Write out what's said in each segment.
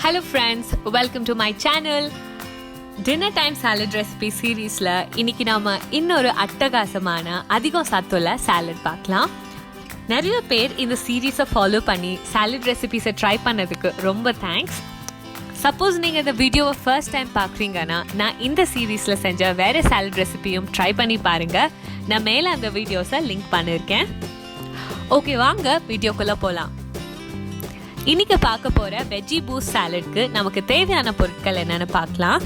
Hello friends, welcome to my channel. Dinner time salad recipe seriesல இன்னைக்கு நாம இன்னொரு அட்டகாசமான அதிக சத்துள்ள salad பார்க்கலாம். நிறைய பேர் இந்த சீரீஸை ஃபாலோ பண்ணி salad recipes-ஐ ட்ரை பண்ணதுக்கு ரொம்ப தேங்க்ஸ். சப்போஸ் நீங்கள் இந்த வீடியோவை ஃபர்ஸ்ட் டைம் பார்க்குறீங்கன்னா நான் இந்த சீரீஸில் செஞ்ச வேறு salad ரெசிபியும் ட்ரை பண்ணி பாருங்கள். நான் மேலே அந்த வீடியோஸை லிங்க் பண்ணியிருக்கேன். ஓகே, வாங்க வீடியோக்குள்ளே போகலாம். இன்னைக்கு பார்க்க போகிற வெஜ்ஜி பூஸ்ட் சாலட்க்கு நமக்கு தேவையான பொருட்கள் என்னென்னு பார்க்கலாம்.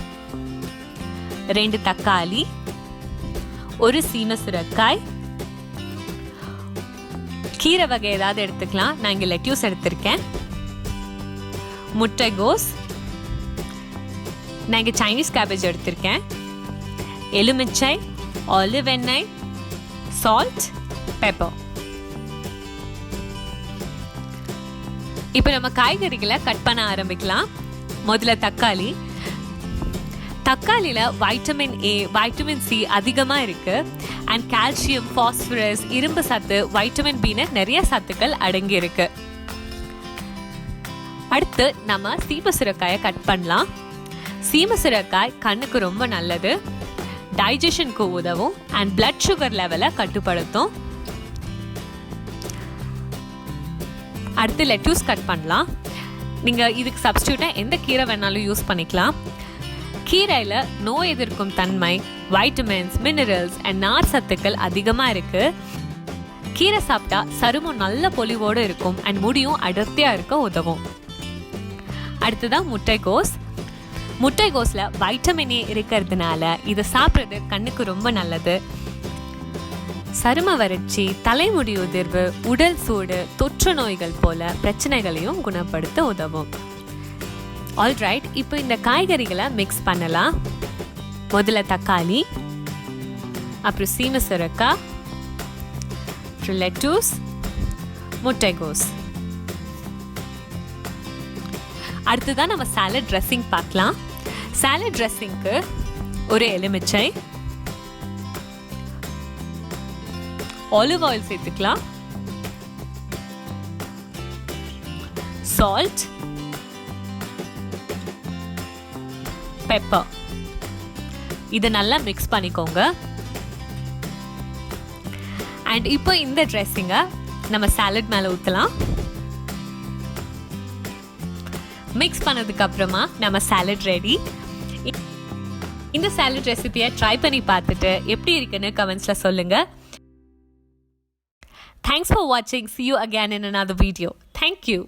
2 தக்காளி, ஒரு சீமை சுரக்காய், கீரை வகை ஏதாவது எடுத்துக்கலாம். நான் இங்கே லெட்யூஸ் எடுத்திருக்கேன். முட்டை கோஸ், நான் இங்கே சைனீஸ் கேபேஜ் எடுத்திருக்கேன். எலுமிச்சை, ஆலிவ் எண்ணெய், சால்ட், பெப்பர். இப்போ நம்ம காய்கறிகளை கட் பண்ண ஆரம்பிக்கலாம். முதல்ல தக்காளியில் வைட்டமின் ஏ, வைட்டமின் சி அதிகமாக இருக்குது. அண்ட் கால்சியம், ஃபாஸ்பரஸ், இரும்பு சத்து, வைட்டமின் பின்னு நிறைய சத்துக்கள் அடங்கி இருக்கு. அடுத்து நம்ம சீமை சுரக்காயை கட் பண்ணலாம். சீமை சுரக்காய் கண்ணுக்கு ரொம்ப நல்லது, டைஜஷனுக்கு உதவும் அண்ட் பிளட் சுகர் லெவலை கட்டுப்படுத்தும். அடுத்து லெட்யூஸ் கட் பண்ணலாம். நீங்கள் இதுக்கு சப்ஸ்டியூட்டாக எந்த கீரை வேணாலும் யூஸ் பண்ணிக்கலாம். கீரையில் நோய் எதிர்க்கும் தன்மை, வைட்டமின்ஸ், மினரல்ஸ் அண்ட் நார் சத்துக்கள் அதிகமாக இருக்குது. கீரை சாப்பிட்டா சருமம் நல்ல பொலிவோடு இருக்கும் அண்ட் முடியும் அடர்த்தியாக இருக்க உதவும். அடுத்ததான் முட்டைகோஸில் வைட்டமின் ஏ இருக்கிறதுனால இதை சாப்பிட்றது கண்ணுக்கு ரொம்ப நல்லது. சரும வறட்சி, தலைமுடி உதிர்வு, உடல் சூடு, தொற்று நோய்கள் போல பிரச்சனைகளையும் குணப்படுத்த உதவும். ஆல்ரைட், இப்போ இந்த காய்கறிகளை மிக்ஸ் பண்ணலாம். முதல்ல தக்காளி, அப்புறம் சீமை சுரக்காய், அப்புறம் லெட்டூஸ், முட்டைகோஸ். அடுத்ததான் நம்ம சாலட் ட்ரெஸ்ஸிங் பார்க்கலாம். சாலட் ட்ரெஸ்ஸிங்க்கு ஒரு எலுமிச்சை, ஆலிவ் ஆயில் சேர்த்துக்கலாம், சால்ட், பெப்பர். இதை நல்லா மிக்ஸ் பண்ணிக்கோங்க. அண்ட் இப்போ இந்த ட்ரெஸ்ஸிங்கை நம்ம சாலட் மேலே ஊற்றலாம். மிக்ஸ் பண்ணதுக்கு அப்புறமா நம்ம சாலட் ரெடி. இந்த சாலட் ரெசிபியை ட்ரை பண்ணி பார்த்துட்டு எப்படி இருக்குன்னு கமெண்ட்ஸில் சொல்லுங்கள். Thanks for watching. See you again in another video. Thank you.